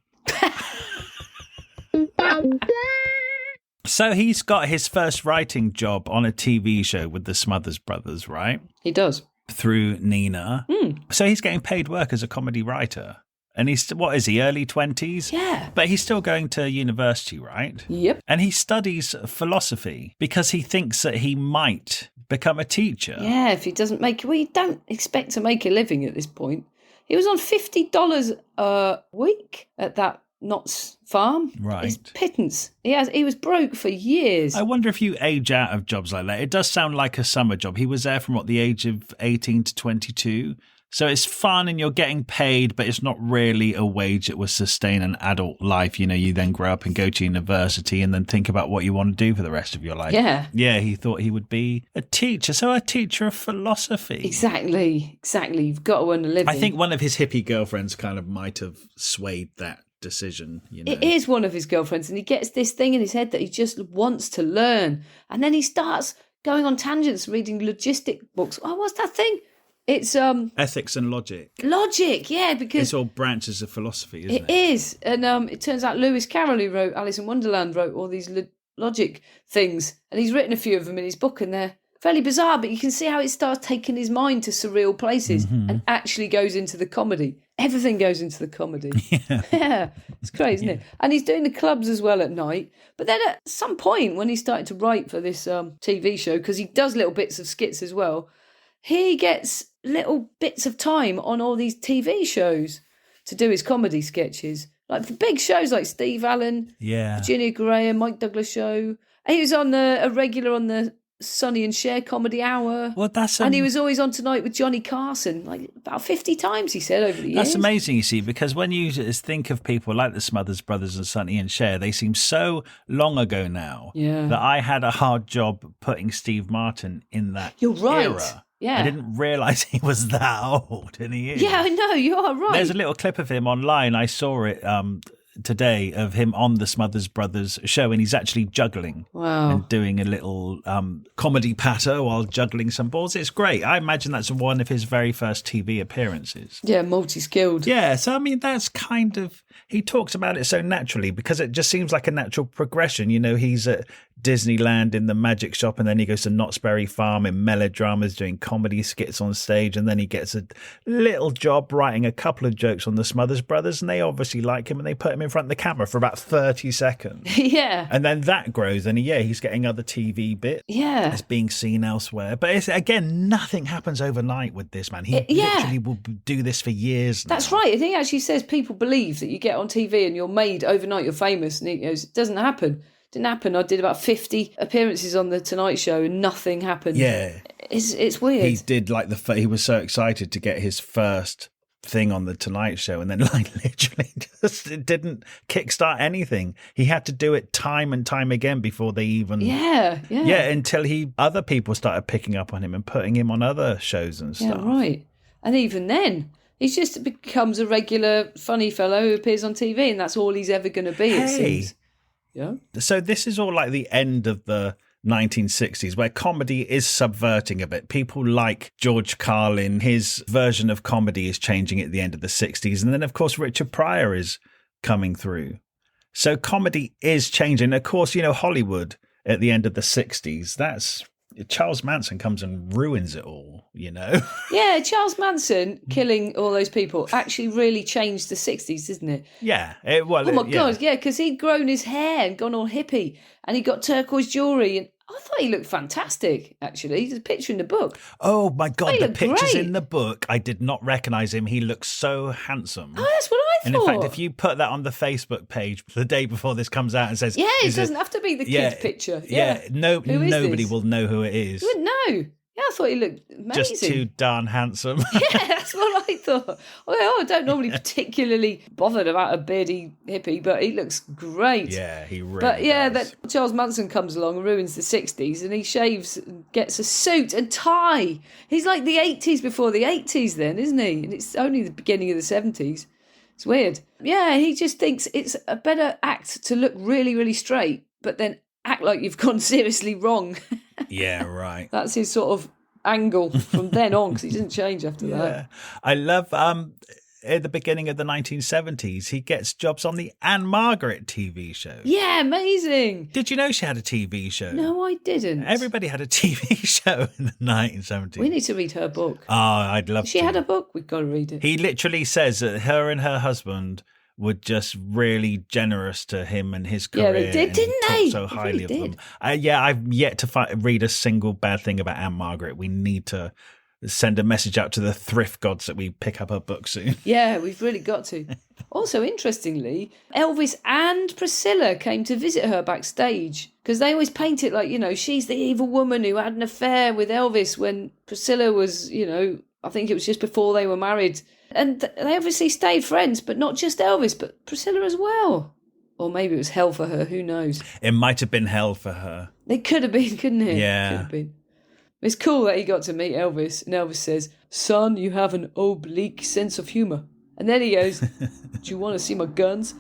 So he's got his first writing job on a TV show with the Smothers Brothers, right? He does. Through Nina. So he's getting paid work as a comedy writer. And he's, what is he, early 20s? Yeah. But he's still going to university, right? Yep. And he studies philosophy because he thinks that he might become a teacher. Yeah, if he doesn't make... Well, you don't expect to make a living at this point. He was on $50 a week at that Knott's farm. Right. It's pittance. He was broke for years. I wonder if you age out of jobs like that. It does sound like a summer job. He was there from, the age of 18 to 22. So it's fun and you're getting paid, but it's not really a wage that will sustain an adult life. You know, you then grow up and go to university and then think about what you want to do for the rest of your life. Yeah. Yeah, he thought he would be a teacher. So a teacher of philosophy. Exactly. You've got to earn a living. I think one of his hippie girlfriends kind of might have swayed that decision. You know? It is one of his girlfriends, and he gets this thing in his head that he just wants to learn. And then he starts going on tangents, reading logistic books. Oh, what's that thing? It's ethics and logic. Logic, yeah, because it's all branches of philosophy, isn't it? It is, and it turns out Lewis Carroll, who wrote Alice in Wonderland, wrote all these logic things, and he's written a few of them in his book, and they're fairly bizarre. But you can see how it starts taking his mind to surreal places and actually goes into the comedy. Everything goes into the comedy. Yeah, it's great, isn't it? And he's doing the clubs as well at night. But then at some point, when he started to write for this TV show, because he does little bits of skits as well, he gets little bits of time on all these TV shows to do his comedy sketches. Like the big shows like Steve Allen, Virginia Graham, Mike Douglas Show. He was on a regular on the Sonny and Cher comedy hour. Well, and he was always on Tonight with Johnny Carson, like about 50 times, he said, over the years. That's amazing, you see, because when you think of people like the Smothers Brothers and Sonny and Cher, they seem so long ago now that I had a hard job putting Steve Martin in that You're right. era. Yeah. I didn't realise he was that old, and he is. Yeah, I know, you are right. There's a little clip of him online. I saw it today of him on the Smothers Brothers show, and he's actually juggling and doing a little comedy patter while juggling some balls. It's great. I imagine that's one of his very first TV appearances. Yeah, multi-skilled. Yeah, so I mean, that's kind of, he talks about it so naturally because it just seems like a natural progression. You know, he's at Disneyland in the magic shop, and then he goes to Knott's Berry Farm in melodramas doing comedy skits on stage, and then he gets a little job writing a couple of jokes on the Smothers Brothers, and they obviously like him, and they put him in front of the camera for about 30 seconds. Yeah. And then that grows, and he's getting other TV bits. Yeah. It's being seen elsewhere. But it's, again, nothing happens overnight with this man. He literally will do this for years now. That's right. And he actually says people believe that you get on TV and you're made overnight, you're famous. And he goes, it doesn't happen. Didn't happen. I did about 50 appearances on the Tonight Show and nothing happened. Yeah. It's weird. He did he was so excited to get his first thing on the Tonight Show, and then literally just it didn't kickstart anything. He had to do it time and time again before they even until other people started picking up on him and putting him on other shows and stuff. Yeah, right. And even then, he just becomes a regular funny fellow who appears on TV, and that's all he's ever going to be, it seems. Yeah. So this is all like the end of the 1960s, where comedy is subverting a bit. People like George Carlin, his version of comedy is changing at the end of the 60s. And then, of course, Richard Pryor is coming through. So comedy is changing. Of course, Hollywood at the end of the 60s, that's Charles Manson comes and ruins it all, Yeah, Charles Manson killing all those people actually really changed the 60s, didn't it? Yeah. God, yeah, because he'd grown his hair and gone all hippie, and he got turquoise jewellery, and I thought he looked fantastic, actually. There's a picture in the book. Oh, my God, the pictures great. in the book, I did not recognise him. He looks so handsome. Oh, that's what I thought. And in fact, if you put that on the Facebook page the day before this comes out and says... Yeah, it doesn't have to be the kid's picture. Nobody will know who it is. You wouldn't know. Yeah, I thought he looked amazing. Just too darn handsome. Yeah, that's what I thought. Well, I don't normally particularly bothered about a beardy hippie, but he looks great. Yeah, he really does. That Charles Manson comes along and ruins the 60s, and he shaves and gets a suit and tie. He's like the 80s before the 80s then, isn't he? And it's only the beginning of the 70s. It's weird. Yeah, he just thinks it's a better act to look really, really straight, but then act like you've gone seriously wrong. Yeah, right. That's his sort of angle from then on, because he doesn't change after that. I love at the beginning of the 1970s, he gets jobs on the Anne Margaret TV show. Yeah, amazing. Did you know she had a TV show? No, I didn't. Everybody had a TV show in the 1970s. We need to read her book. Oh, I'd love to. She had a book. We've got to read it. He literally says that her and her husband were just really generous to him and his career. Yeah, they did, didn't they? So highly really of them. I've yet to read a single bad thing about Anne Margaret. We need to send a message out to the thrift gods that we pick up her book soon. Yeah, we've really got to. Also, interestingly, Elvis and Priscilla came to visit her backstage, because they always paint it like, she's the evil woman who had an affair with Elvis when Priscilla was, I think it was just before they were married. And they obviously stayed friends, but not just Elvis, but Priscilla as well. Or maybe it was hell for her, who knows? It might have been hell for her. It could have been, couldn't it? Yeah. Could have been. It's cool that he got to meet Elvis, and Elvis says, "Son, you have an oblique sense of humour." And then he goes, "Do you want to see my guns?"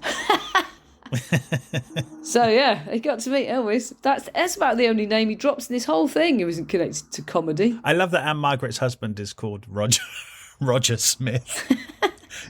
So yeah, he got to meet Elvis. That's about the only name he drops in this whole thing who isn't connected to comedy. I love that Anne Margaret's husband is called Roger Smith.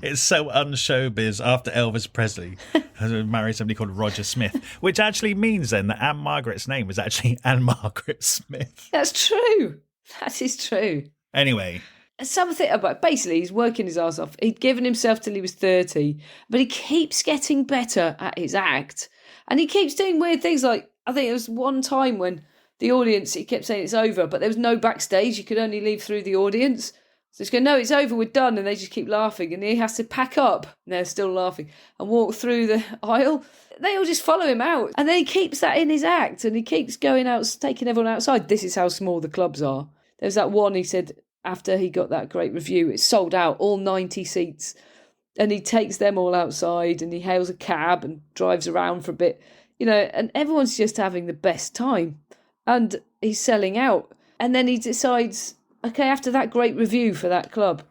It's so un-showbiz after Elvis Presley has married somebody called Roger Smith, which actually means then that Anne Margaret's name was actually Anne Margaret Smith. That's true. That is true. Anyway. Something about, basically, he's working his ass off. He'd given himself till he was 30, but he keeps getting better at his act. And he keeps doing weird things like, I think it was one time when the audience, he kept saying it's over, but there was no backstage. You could only leave through the audience. So she goes, no, it's over, we're done. And they just keep laughing. And he has to pack up, and they're still laughing, and walk through the aisle. They all just follow him out. And then he keeps that in his act, and he keeps going out, taking everyone outside. This is how small the clubs are. There's that one, he said, after he got that great review, it's sold out, all 90 seats. And he takes them all outside, and he hails a cab and drives around for a bit, and everyone's just having the best time. And he's selling out. And then he decides, okay, after that great review for that club,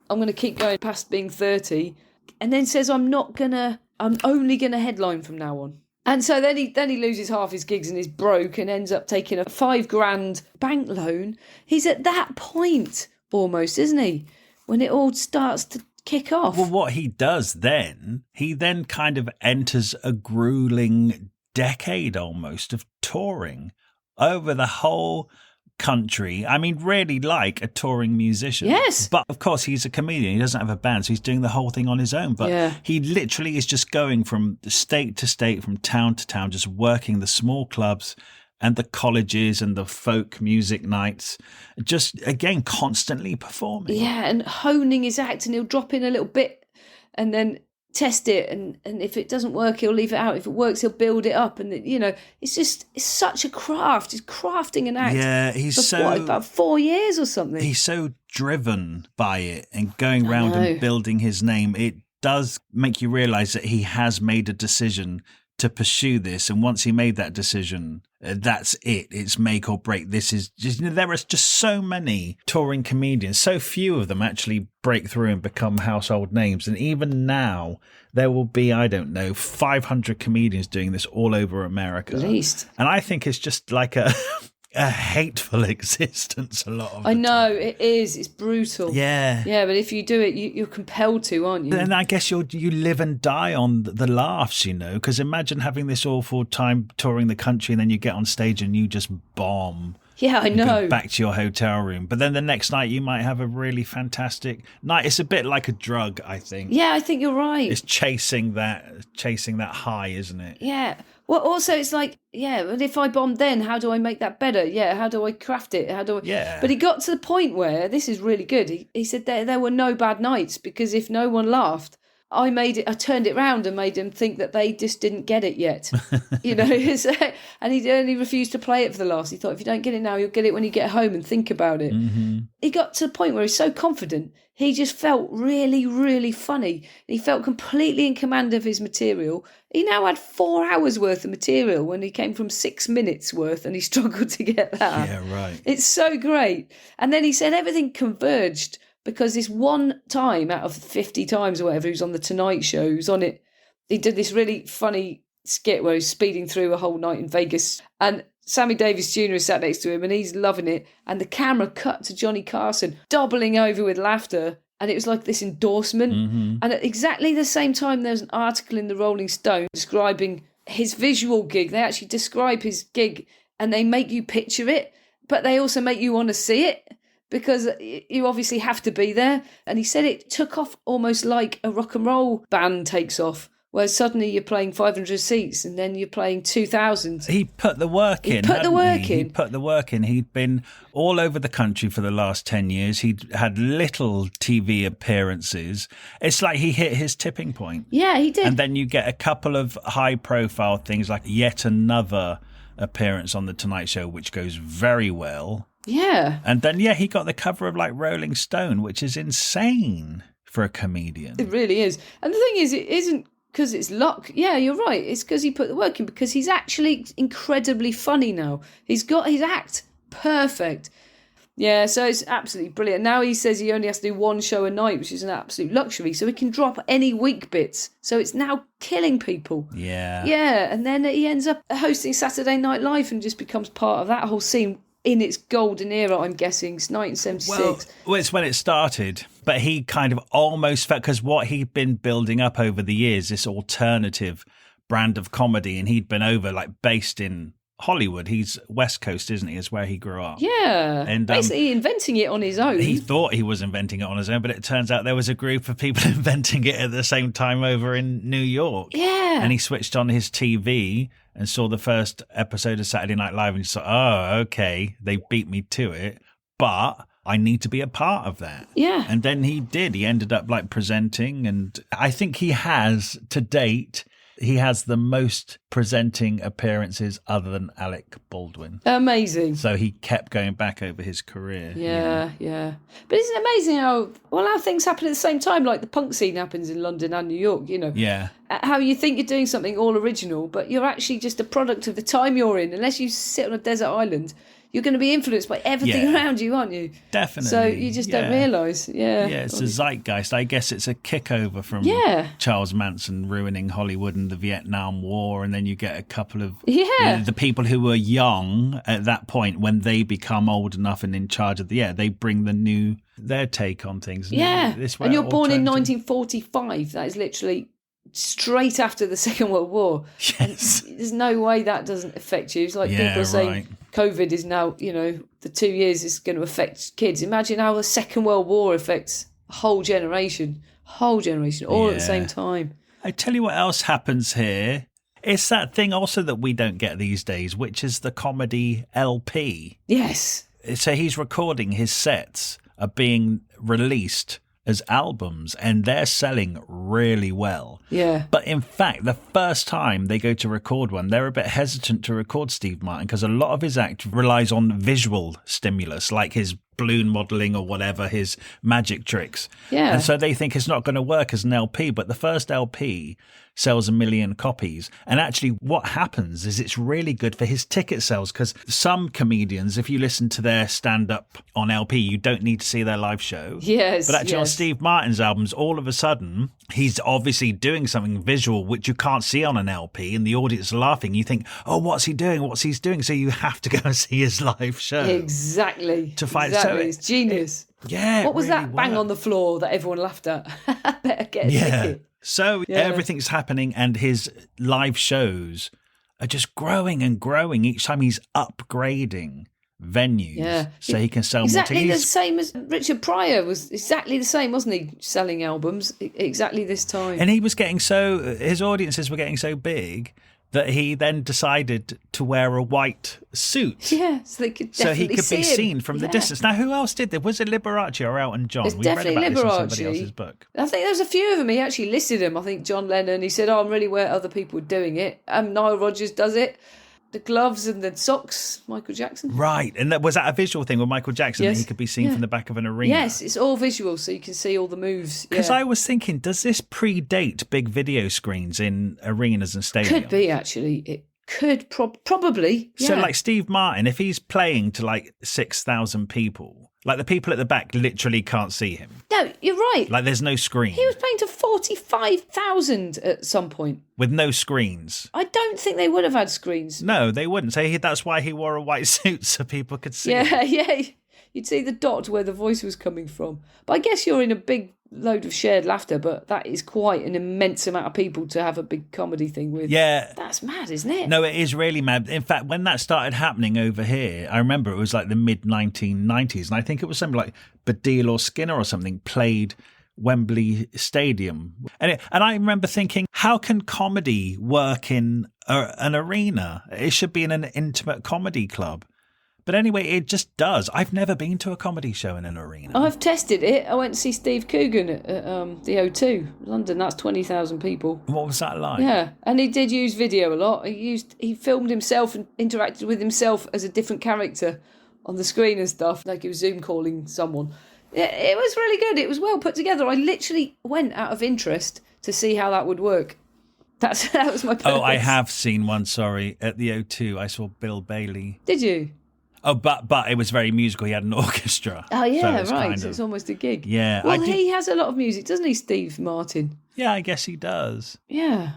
I'm going to keep going past being 30. And then says, I'm only going to headline from now on. And so then he loses half his gigs and is broke and ends up taking a $5,000 bank loan. He's at that point almost, isn't he? When it all starts to kick off. Well, what he does then, he then kind of enters a grueling decade almost of touring over the whole country. I mean, really like a touring musician. Yes. But of course, he's a comedian. He doesn't have a band, so he's doing the whole thing on his own. But he literally is just going from state to state, from town to town, just working the small clubs and the colleges and the folk music nights, just, again, constantly performing. Yeah, and honing his act, and he'll drop in a little bit and then test it, and if it doesn't work, he'll leave it out. If it works, he'll build it up. And, it's such a craft. He's crafting an act. Yeah, he's for about 4 years or something. He's so driven by it and going around and building his name. It does make you realise that he has made a decision to pursue this, and once he made that decision, that's it. It's make or break. This is just, there are just so many touring comedians. So few of them actually break through and become household names. And even now, there will be, 500 comedians doing this all over America. At least. And I think it's just like a hateful existence a lot of the know, time. it is. It's brutal. Yeah. Yeah, but if you do it, you're compelled to, aren't you? Then I guess you live and die on the laughs, because imagine having this awful time touring the country and then you get on stage and you just bomb. Yeah, I know. Go back to your hotel room. But then the next night you might have a really fantastic night. It's a bit like a drug, I think. Yeah, I think you're right. It's chasing that high, isn't it? Yeah. Well, also it's like, but if I bomb then, how do I make that better? Yeah, how do I craft it? Yeah. But he got to the point where, this is really good, he said there were no bad nights, because if no one laughed, I turned it round and made them think that they just didn't get it yet. And he only refused to play it for the last. He thought, if you don't get it now, you'll get it when you get home and think about it. Mm-hmm. He got to the point where he's so confident, he just felt really, really funny. He felt completely in command of his material. He now had 4 hours worth of material when he came from 6 minutes worth, and he struggled to get that. Yeah, right. It's so great. And then he said everything converged, because this one time out of 50 times or whatever, he was on The Tonight Show, he was on it. He did this really funny skit where he's speeding through a whole night in Vegas, and Sammy Davis Jr. is sat next to him and he's loving it. And the camera cut to Johnny Carson doubling over with laughter. And it was like this endorsement. Mm-hmm. And at exactly the same time, there's an article in the Rolling Stone describing his visual gig. They actually describe his gig and they make you picture it, but they also make you want to see it, because you obviously have to be there. And he said it took off almost like a rock and roll band takes off, where suddenly you're playing 500 seats and then you're playing 2,000. He put the work in. He put the work in. He'd been all over the country for the last 10 years. He'd had little TV appearances. It's like he hit his tipping point. Yeah, he did. And then you get a couple of high-profile things, like yet another appearance on The Tonight Show, which goes very well. Yeah. And then, he got the cover of like Rolling Stone, which is insane for a comedian. It really is. And the thing is, it isn't because it's luck. Yeah, you're right. It's because he put the work in, because he's actually incredibly funny now. He's got his act perfect. Yeah, so it's absolutely brilliant. Now he says he only has to do one show a night, which is an absolute luxury. So he can drop any week bits. So it's now killing people. Yeah. Yeah, and then he ends up hosting Saturday Night Live and just becomes part of that whole scene in its golden era, I'm guessing. It's 1976. Well, it's when it started, but he kind of almost felt, because what he'd been building up over the years, this alternative brand of comedy, and he'd been based in Hollywood. He's West Coast, isn't he? Is where he grew up. Yeah, and basically inventing it on his own. He thought he was inventing it on his own, but it turns out there was a group of people inventing it at the same time over in New York. Yeah. And he switched on his TV and saw the first episode of Saturday Night Live and he thought, oh, okay, they beat me to it, but I need to be a part of that. Yeah. And then he did. He ended up like presenting. And I think he has, to date, he has the most presenting appearances other than Alec Baldwin. Amazing. So he kept going back over his career. Yeah. But isn't it amazing how things happen at the same time? Like the punk scene happens in London and New York, you know. Yeah. How you think you're doing something all original, but you're actually just a product of the time you're in. Unless you sit on a desert island, you're going to be influenced by everything around you, aren't you? Definitely. So you just don't realise. Yeah. Yeah, it's a zeitgeist. I guess it's a kickover from Charles Manson ruining Hollywood and the Vietnam War, and then you get a couple of the people who were young at that point when they become old enough and in charge of they bring their take on things. Yeah, and you're born in 1945. That is literally straight after the Second World War. Yes. And there's no way that doesn't affect you. It's like people are saying COVID is now, the 2 years is going to affect kids. Imagine how the Second World War affects a whole generation, all at the same time. I tell you what else happens here. It's that thing also that we don't get these days, which is the comedy LP. Yes. So he's recording his sets are being released as albums, and they're selling really well. Yeah. But in fact, the first time they go to record one, they're a bit hesitant to record Steve Martin because a lot of his act relies on visual stimulus, like his balloon modelling or whatever, his magic tricks. Yeah. And so they think it's not going to work as an LP, but the first LP sells 1 million copies. And actually what happens is it's really good for his ticket sales, because some comedians, if you listen to their stand-up on LP, you don't need to see their live show. Yes. But actually on Steve Martin's albums, all of a sudden, he's obviously doing something visual, which you can't see on an LP, and the audience are laughing. You think, oh, what's he doing? What's he doing? So you have to go and see his live show. Exactly. To find so it's genius. What was really that bang on the floor that everyone laughed at? Better get a ticket. So everything's happening, and his live shows are just growing and growing. Each time he's upgrading venues so he can sell more tickets. Exactly the same as Richard Pryor was exactly the same, wasn't he? Selling albums exactly this time. And he was getting his audiences were getting so big that he then decided to wear a white suit. Yeah, so they could definitely he could be seen from the distance. Now, who else did that? Was it Liberace or Elton John? It's definitely read about Liberace. This in somebody else's book. I think there was a few of them. He actually listed them. I think John Lennon, he said, I'm really aware other people were doing it. Nile Rodgers does it. The gloves and the socks, Michael Jackson. Right. And was that a visual thing with Michael Jackson that he could be seen from the back of an arena? Yes, it's all visual, so you can see all the moves. Because I was thinking, does this predate big video screens in arenas and stadiums? Could be, actually. It could probably. Yeah. So like Steve Martin, if he's playing to like 6,000 people, like the people at the back literally can't see him. No, you're right. Like there's no screen. He was playing to 45,000 at some point. With no screens. I don't think they would have had screens. No, they wouldn't. So that's why he wore a white suit, so people could see him. Yeah. You'd see the dot where the voice was coming from. But I guess you're in a big load of shared laughter, but that is quite an immense amount of people to have a big comedy thing with. Yeah. That's mad, isn't it? No, it is really mad. In fact, when that started happening over here, I remember it was like the mid-1990s, and I think it was something like Baddiel or Skinner or something played Wembley Stadium. And I remember thinking, how can comedy work in an arena? It should be in an intimate comedy club. But anyway, it just does. I've never been to a comedy show in an arena. I've tested it. I went to see Steve Coogan at the O2, London. That's 20,000 people. What was that like? Yeah, and he did use video a lot. He filmed himself and interacted with himself as a different character on the screen and stuff, like he was Zoom calling someone. It was really good. It was well put together. I literally went out of interest to see how that would work. That was my purpose. Oh, I have seen one, sorry, at the O2. I saw Bill Bailey. Did you? Oh, but it was very musical. He had an orchestra. Oh, yeah, right. So it's almost a gig. Yeah. Well, he has a lot of music, doesn't he, Steve Martin? Yeah, I guess he does. Yeah.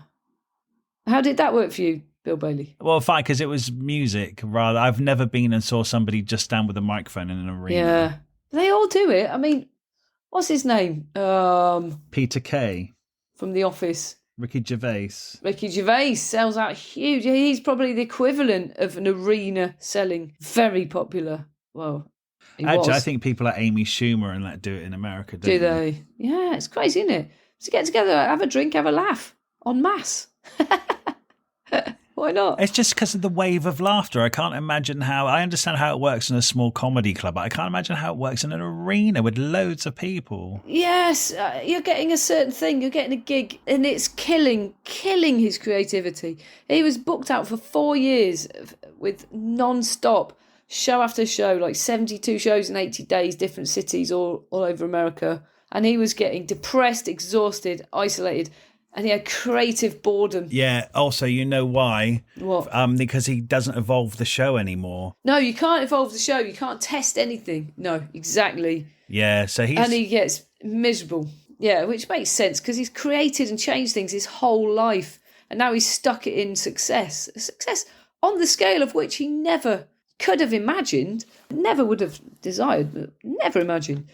How did that work for you, Bill Bailey? Well, fine, because it was music. Rather, I've never been and saw somebody just stand with a microphone in an arena. Yeah. They all do it. I mean, what's his name? Peter Kay. From The Office. Ricky Gervais sells out huge. He's probably the equivalent of an arena selling. Very popular. Well, actually, I think people like Amy Schumer and that do it in America, don't do they? Yeah, it's crazy, isn't it? So get together, have a drink, have a laugh en masse. Why not? It's just because of the wave of laughter. I can't imagine how... I understand how it works in a small comedy club, but I can't imagine how it works in an arena with loads of people. Yes, you're getting a certain thing. You're getting a gig, and it's killing his creativity. He was booked out for 4 years with non-stop show after show, like 72 shows in 80 days, different cities all over America. And he was getting depressed, exhausted, isolated, and he had creative boredom. Yeah, also, you know why? What? Because he doesn't evolve the show anymore. No, you can't evolve the show. You can't test anything. No, exactly. Yeah, so he's... And he gets miserable. Yeah, which makes sense because he's created and changed things his whole life. And now he's stuck it in success. Success on the scale of which he never could have imagined, never would have desired, but never imagined.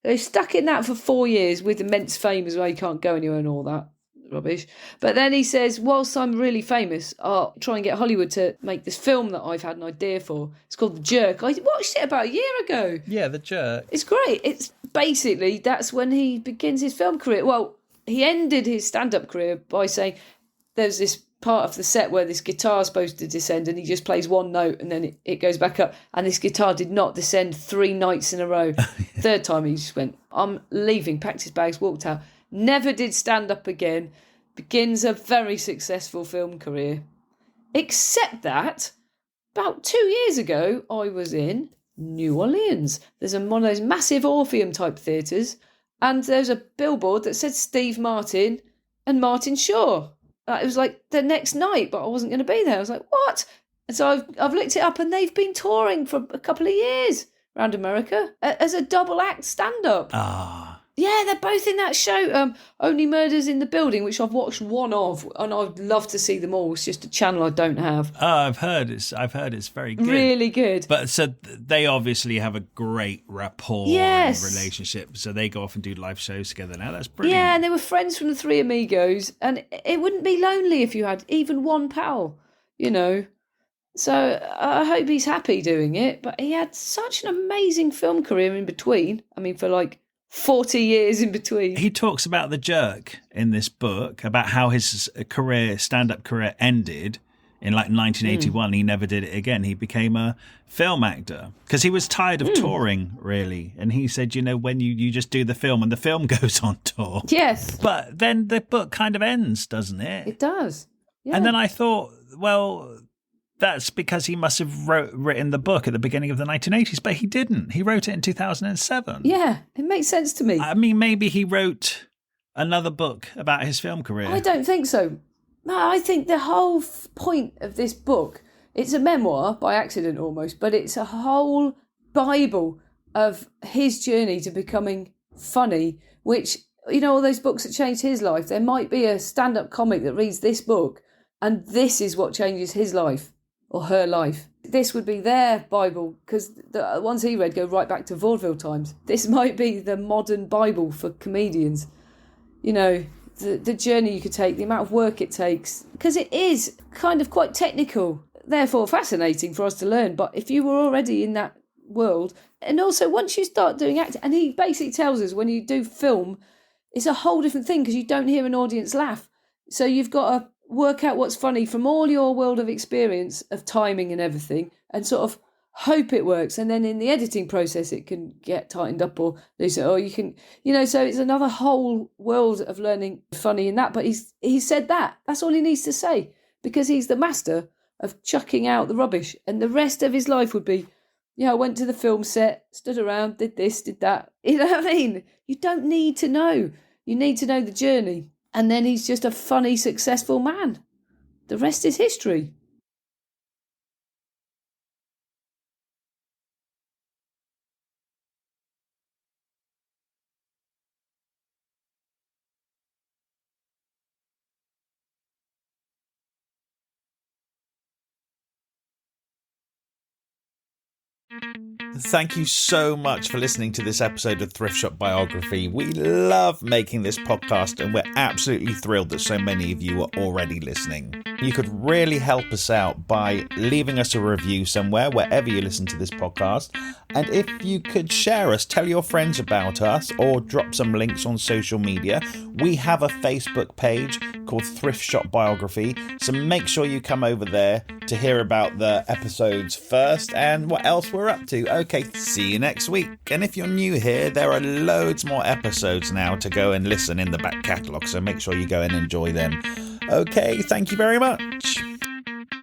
He's stuck in that for 4 years with immense fame as well. He can't go anywhere and all that rubbish. But then he says, whilst I'm really famous, I'll try and get Hollywood to make this film that I've had an idea for. It's called The Jerk. I watched it about a year ago. Yeah, The Jerk. It's great. It's basically, that's when he begins his film career. Well, he ended his stand-up career by saying there's this part of the set where this guitar is supposed to descend and he just plays one note and then it goes back up, and this guitar did not descend 3 nights in a row. Third time he just went, I'm leaving, packed his bags, walked out. Never did stand up again. Begins a very successful film career. Except that about 2 years ago I was in New Orleans. There's one of those massive Orpheum type theatres, and there's a billboard that said Steve Martin and Martin Shaw. It was like the next night, but I wasn't going to be there. I was like, what? And so I've looked it up, and they've been touring for a couple of years around America as a double act stand-up. Ah. Yeah, they're both in that show, Only Murders in the Building, which I've watched one of, and I'd love to see them all. It's just a channel I don't have. Oh, I've heard it's very good. Really good. But so they obviously have a great rapport and relationship. So they go off and do live shows together now. That's brilliant. Yeah, and they were friends from the Three Amigos, and it wouldn't be lonely if you had even one pal, you know. So I hope he's happy doing it. But he had such an amazing film career in between. I mean, for like 40 years in between. He talks about The Jerk in this book, about how his stand-up career ended in like 1981. He never did it again. He became a film actor because he was tired of touring, really. And he said, you know, when you just do the film and the film goes on tour. Yes. But then the book kind of ends, doesn't it? It does. Yeah. And then I thought, well, that's because he must have written the book at the beginning of the 1980s, but he didn't. He wrote it in 2007. Yeah, it makes sense to me. I mean, maybe he wrote another book about his film career. I don't think so. No, I think the whole point of this book, it's a memoir by accident almost, but it's a whole Bible of his journey to becoming funny, which, you know, all those books that changed his life, there might be a stand-up comic that reads this book and this is what changes his life. Or her life. This would be their Bible, because the ones he read go right back to vaudeville times. This might be the modern Bible for comedians. You know, the journey you could take, the amount of work it takes, because it is kind of quite technical, therefore fascinating for us to learn. But if you were already in that world, and also once you start doing acting, and he basically tells us when you do film, it's a whole different thing because you don't hear an audience laugh. So you've got to work out what's funny from all your world of experience of timing and everything, and sort of hope it works. And then in the editing process, it can get tightened up, or they say, oh, you can, you know. So it's another whole world of learning funny in that. But he said that's all he needs to say, because he's the master of chucking out the rubbish, and the rest of his life would be, I went to the film set, stood around, did this, did that. You know what I mean? You don't need to know. You need to know the journey. And then he's just a funny, successful man. The rest is history. Thank you so much for listening to this episode of Thrift Shop Biography. We love making this podcast, and we're absolutely thrilled that so many of you are already listening. you could really help us out by leaving us a review somewhere, wherever you listen to this podcast. And if you could share us, tell your friends about us, or drop some links on social media. We have a Facebook page called Thrift Shop Biography, so make sure you come over there to hear about the episodes first and what else we're up to. Okay, see you next week. And if you're new here, there are loads more episodes now to go and listen in the back catalogue, so make sure you go and enjoy them. Okay, thank you very much.